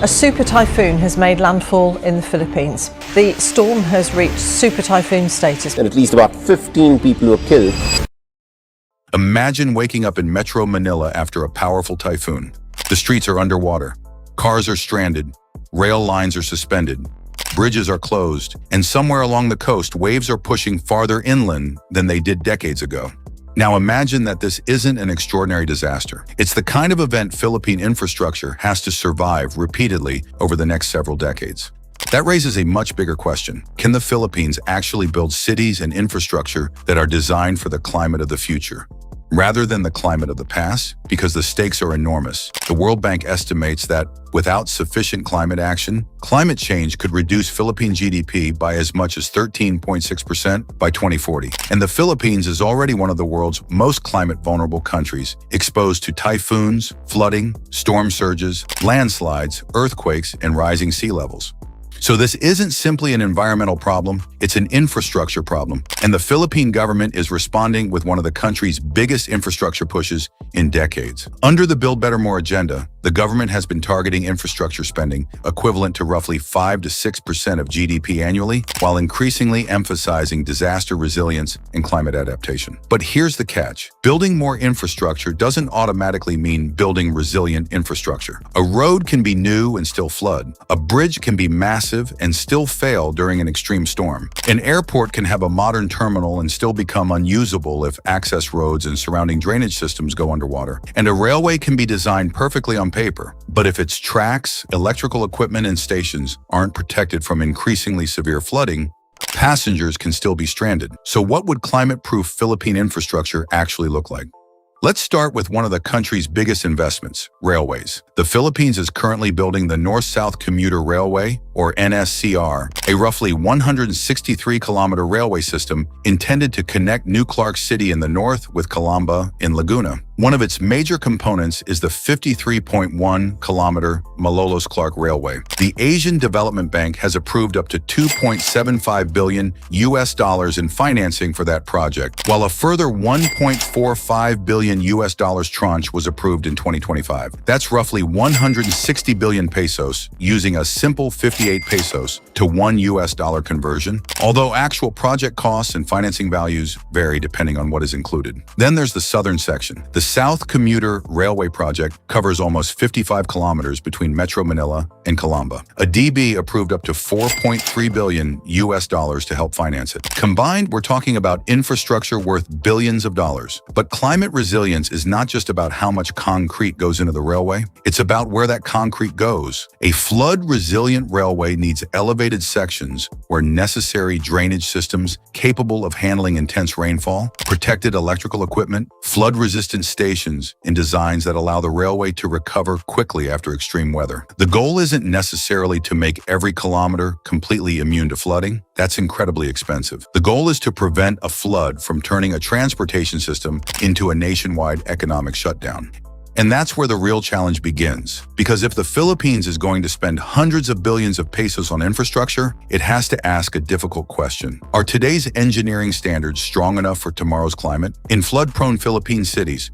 A super typhoon has made landfall in the Philippines. The storm has reached super typhoon status. And at least about 15 people were killed. Imagine waking up in Metro Manila after a powerful typhoon. The streets are underwater, cars are stranded, rail lines are suspended, bridges are closed, and somewhere along the coast, waves are pushing farther inland than they did decades ago. Now imagine that this isn't an extraordinary disaster. It's the kind of event Philippine infrastructure has to survive repeatedly over the next several decades. That raises a much bigger question. Can the Philippines actually build cities and infrastructure that are designed for the climate of the future, rather than the climate of the past? Because the stakes are enormous. The World Bank estimates that without sufficient climate action, climate change could reduce Philippine GDP by as much as 13.6% by 2040. And the Philippines is already one of the world's most climate-vulnerable countries, exposed to typhoons, flooding, storm surges, landslides, earthquakes, and rising sea levels. So this isn't simply an environmental problem, it's an infrastructure problem. And the Philippine government is responding with one of the country's biggest infrastructure pushes in decades. Under the Build Better More agenda, the government has been targeting infrastructure spending equivalent to roughly 5 to 6% of GDP annually, while increasingly emphasizing disaster resilience and climate adaptation. But here's the catch. Building more infrastructure doesn't automatically mean building resilient infrastructure. A road can be new and still flood. A bridge can be massive and still fail during an extreme storm. An airport can have a modern terminal and still become unusable if access roads and surrounding drainage systems go underwater. And a railway can be designed perfectly on paper, but if its tracks, electrical equipment, and stations aren't protected from increasingly severe flooding, passengers can still be stranded. So what would climate-proof Philippine infrastructure actually look like? Let's start with one of the country's biggest investments, railways. The Philippines is currently building the North-South Commuter Railway, or NSCR, a roughly 163-kilometer railway system intended to connect New Clark City in the north with Calamba in Laguna. One of its major components is the 53.1-kilometer Malolos-Clark Railway. The Asian Development Bank has approved up to $2.75 billion in financing for that project, while a further $1.45 billion tranche was approved in 2025. That's roughly 160 billion pesos, using a simple 58 pesos to $1 conversion, although actual project costs and financing values vary depending on what is included. Then there's the southern section. The South Commuter Railway project covers almost 55 kilometers between Metro Manila and Calamba. A DB approved up to $4.3 billion to help finance it. Combined, we're talking about infrastructure worth billions of dollars. But climate resilience is not just about how much concrete goes into the railway, it's about where that concrete goes. A flood-resilient railway needs elevated sections where necessary drainage systems capable of handling intense rainfall, protected electrical equipment, flood-resistant stations, and designs that allow the railway to recover quickly after extreme weather. The goal isn't necessarily to make every kilometer completely immune to flooding. That's incredibly expensive. The goal is to prevent a flood from turning a transportation system into a nationwide economic shutdown. And that's where the real challenge begins. Because if the Philippines is going to spend hundreds of billions of pesos on infrastructure, it has to ask a difficult question. Are today's engineering standards strong enough for tomorrow's climate? In flood-prone Philippine cities,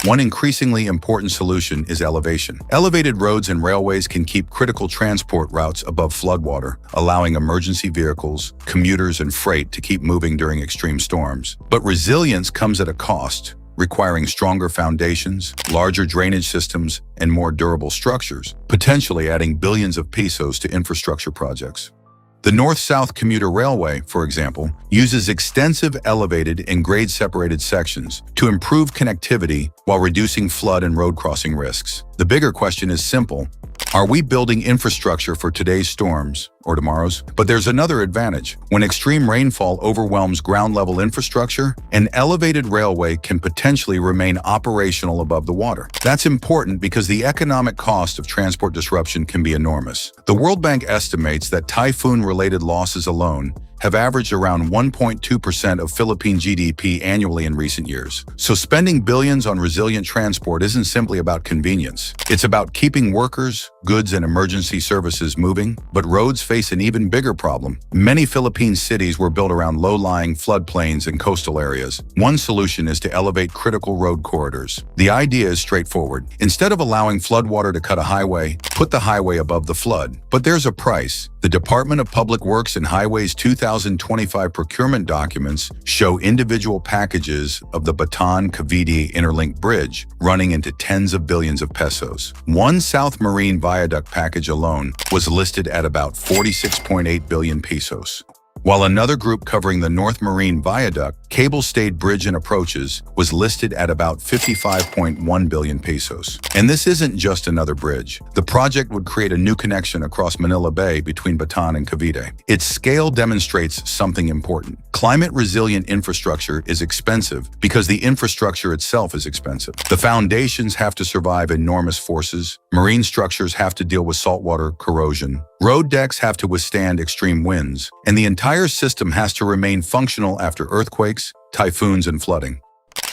one increasingly important solution is elevation. Elevated roads and railways can keep critical transport routes above floodwater, allowing emergency vehicles, commuters, and freight to keep moving during extreme storms. But resilience comes at a cost, requiring stronger foundations, larger drainage systems, and more durable structures, potentially adding billions of pesos to infrastructure projects. The North-South Commuter Railway, for example, uses extensive elevated and grade-separated sections to improve connectivity while reducing flood and road crossing risks. The bigger question is simple. Are we building infrastructure for today's storms or tomorrow's? But there's another advantage. When extreme rainfall overwhelms ground-level infrastructure, an elevated railway can potentially remain operational above the water. That's important because the economic cost of transport disruption can be enormous. The World Bank estimates that typhoon-related losses alone have averaged around 1.2% of Philippine GDP annually in recent years. So spending billions on resilient transport isn't simply about convenience. It's about keeping workers, goods, and emergency services moving. But roads face an even bigger problem. Many Philippine cities were built around low-lying floodplains and coastal areas. One solution is to elevate critical road corridors. The idea is straightforward. Instead of allowing floodwater to cut a highway, put the highway above the flood. But there's a price. The Department of Public Works and Highways 2025 procurement documents show individual packages of the Bataan-Cavite Interlink Bridge running into tens of billions of pesos. One South Marine Viaduct package alone was listed at about 46.8 billion pesos, while another group covering the North Marine Viaduct, cable-stayed bridge and approaches was listed at about 55.1 billion pesos. And this isn't just another bridge. The project would create a new connection across Manila Bay between Bataan and Cavite. Its scale demonstrates something important. Climate-resilient infrastructure is expensive because the infrastructure itself is expensive. The foundations have to survive enormous forces. Marine structures have to deal with saltwater corrosion. Road decks have to withstand extreme winds. And the entire system has to remain functional after earthquakes, typhoons, and flooding.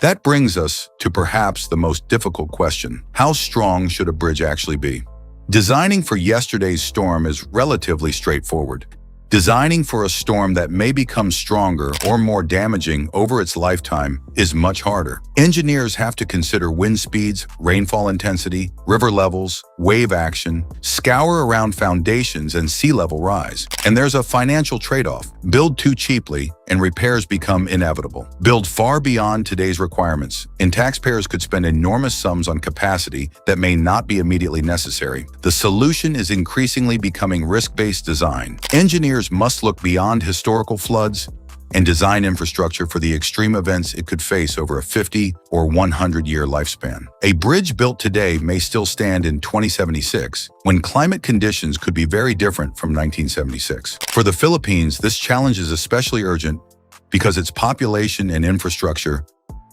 That brings us to perhaps the most difficult question. How strong should a bridge actually be? Designing for yesterday's storm is relatively straightforward. Designing for a storm that may become stronger or more damaging over its lifetime is much harder. Engineers have to consider wind speeds, rainfall intensity, river levels, wave action, scour around foundations, and sea level rise. And there's a financial trade-off. Build too cheaply, and repairs become inevitable. Build far beyond today's requirements, and taxpayers could spend enormous sums on capacity that may not be immediately necessary. The solution is increasingly becoming risk-based design. Engineers must look beyond historical floods and design infrastructure for the extreme events it could face over a 50 or 100-year lifespan. A bridge built today may still stand in 2076, when climate conditions could be very different from 1976. For the Philippines, this challenge is especially urgent because its population and infrastructure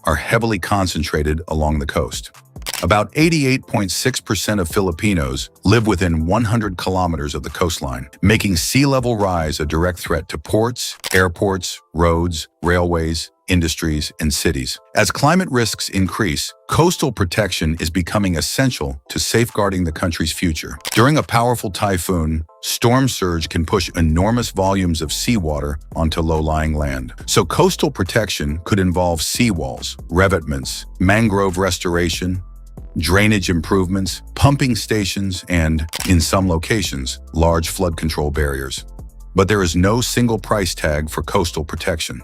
are heavily concentrated along the coast. About 88.6% of Filipinos live within 100 kilometers of the coastline, making sea level rise a direct threat to ports, airports, roads, railways, industries, and cities. As climate risks increase, coastal protection is becoming essential to safeguarding the country's future. During a powerful typhoon, storm surge can push enormous volumes of seawater onto low-lying land. So coastal protection could involve seawalls, revetments, mangrove restoration, drainage improvements, pumping stations, and, in some locations, large flood control barriers. But there is no single price tag for coastal protection.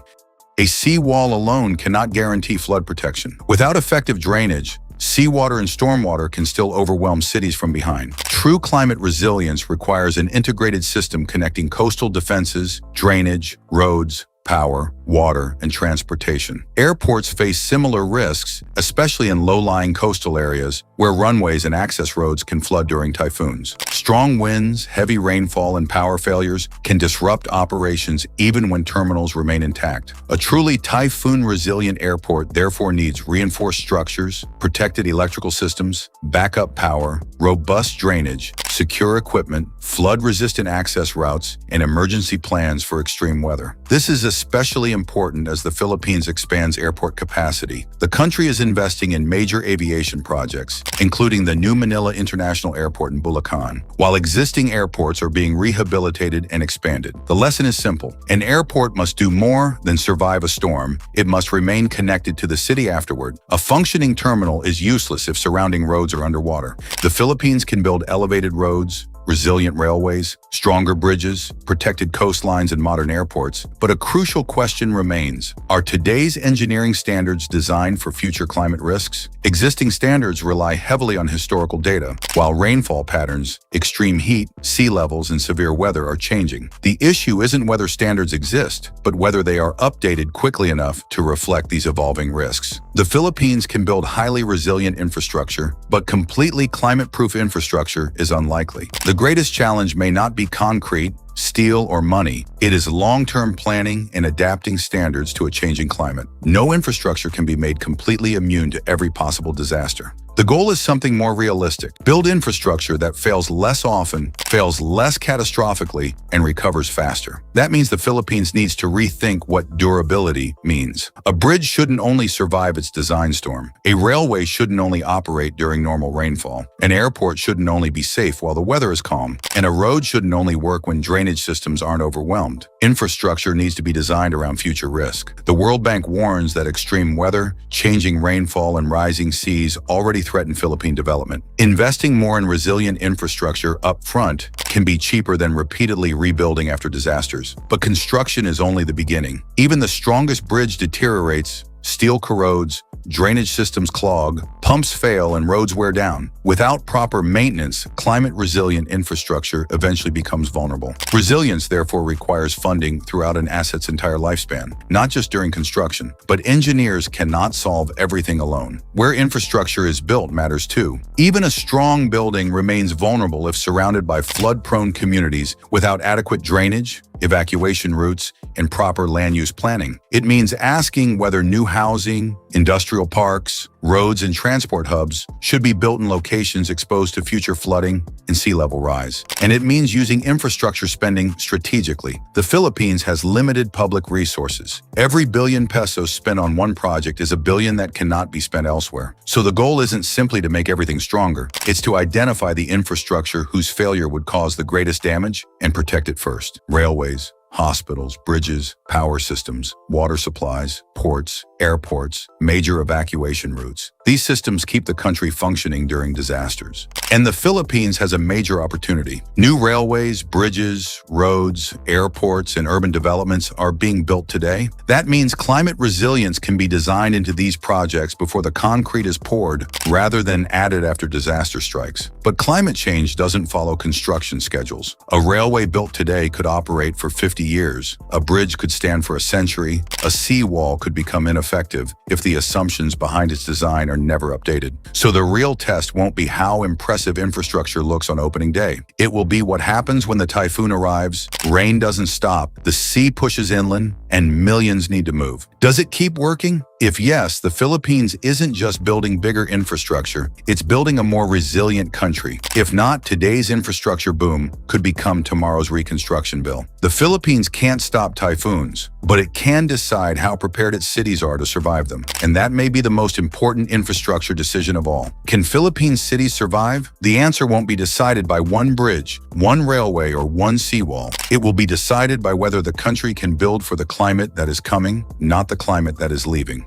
A seawall alone cannot guarantee flood protection. Without effective drainage, seawater and stormwater can still overwhelm cities from behind. True climate resilience requires an integrated system connecting coastal defenses, drainage, roads, power, water, and transportation. Airports face similar risks, especially in low-lying coastal areas where runways and access roads can flood during typhoons. Strong winds, heavy rainfall, and power failures can disrupt operations even when terminals remain intact. A truly typhoon-resilient airport therefore needs reinforced structures, protected electrical systems, backup power, robust drainage, secure equipment, flood-resistant access routes, and emergency plans for extreme weather. This is especially important as the Philippines expands airport capacity. The country is investing in major aviation projects, including the new Manila International Airport in Bulacan, while existing airports are being rehabilitated and expanded. The lesson is simple. An airport must do more than survive a storm. It must remain connected to the city afterward. A functioning terminal is useless if surrounding roads are underwater. The Philippines can build elevated roads, resilient railways, stronger bridges, protected coastlines, and modern airports. But a crucial question remains. Are today's engineering standards designed for future climate risks? Existing standards rely heavily on historical data, while rainfall patterns, extreme heat, sea levels, and severe weather are changing. The issue isn't whether standards exist, but whether they are updated quickly enough to reflect these evolving risks. The Philippines can build highly resilient infrastructure, but completely climate-proof infrastructure is unlikely. The greatest challenge may not be concrete, steel, or money. It is long-term planning and adapting standards to a changing climate. No infrastructure can be made completely immune to every possible disaster. The goal is something more realistic. Build infrastructure that fails less often, fails less catastrophically, and recovers faster. That means the Philippines needs to rethink what durability means. A bridge shouldn't only survive its design storm. A railway shouldn't only operate during normal rainfall. An airport shouldn't only be safe while the weather is calm. And a road shouldn't only work when drainage systems aren't overwhelmed. Infrastructure needs to be designed around future risk. The World Bank warns that extreme weather, changing rainfall, and rising seas already threaten Philippine development. Investing more in resilient infrastructure up front can be cheaper than repeatedly rebuilding after disasters. But construction is only the beginning. Even the strongest bridge deteriorates, steel corrodes, drainage systems clog, pumps fail, and roads wear down. Without proper maintenance, climate-resilient infrastructure eventually becomes vulnerable. Resilience, therefore, requires funding throughout an asset's entire lifespan, not just during construction. But engineers cannot solve everything alone. Where infrastructure is built matters too. Even a strong building remains vulnerable if surrounded by flood-prone communities without adequate drainage, evacuation routes, and proper land use planning. It means asking whether new housing, industrial parks, roads, and transport hubs should be built in locations exposed to future flooding and sea level rise. And it means using infrastructure spending strategically. The Philippines has limited public resources. Every billion pesos spent on one project is a billion that cannot be spent elsewhere. So the goal isn't simply to make everything stronger. It's to identify the infrastructure whose failure would cause the greatest damage and protect it first. Railways, hospitals, bridges, power systems, water supplies, ports, airports, major evacuation routes. These systems keep the country functioning during disasters. And the Philippines has a major opportunity. New railways, bridges, roads, airports, and urban developments are being built today. That means climate resilience can be designed into these projects before the concrete is poured, rather than added after disaster strikes. But climate change doesn't follow construction schedules. A railway built today could operate for 50 years. A bridge could stand for a century. A seawall could become ineffective if the assumptions behind its design are never updated. So the real test won't be how impressive infrastructure looks on opening day. It will be what happens when the typhoon arrives, rain doesn't stop, the sea pushes inland, and millions need to move. Does it keep working? If yes, the Philippines isn't just building bigger infrastructure, it's building a more resilient country. If not, today's infrastructure boom could become tomorrow's reconstruction bill. The Philippines can't stop typhoons, but it can decide how prepared its cities are to survive them. And that may be the most important infrastructure decision of all. Can Philippine cities survive? The answer won't be decided by one bridge, one railway, or one seawall. It will be decided by whether the country can build for the climate that is coming, not the climate that is leaving.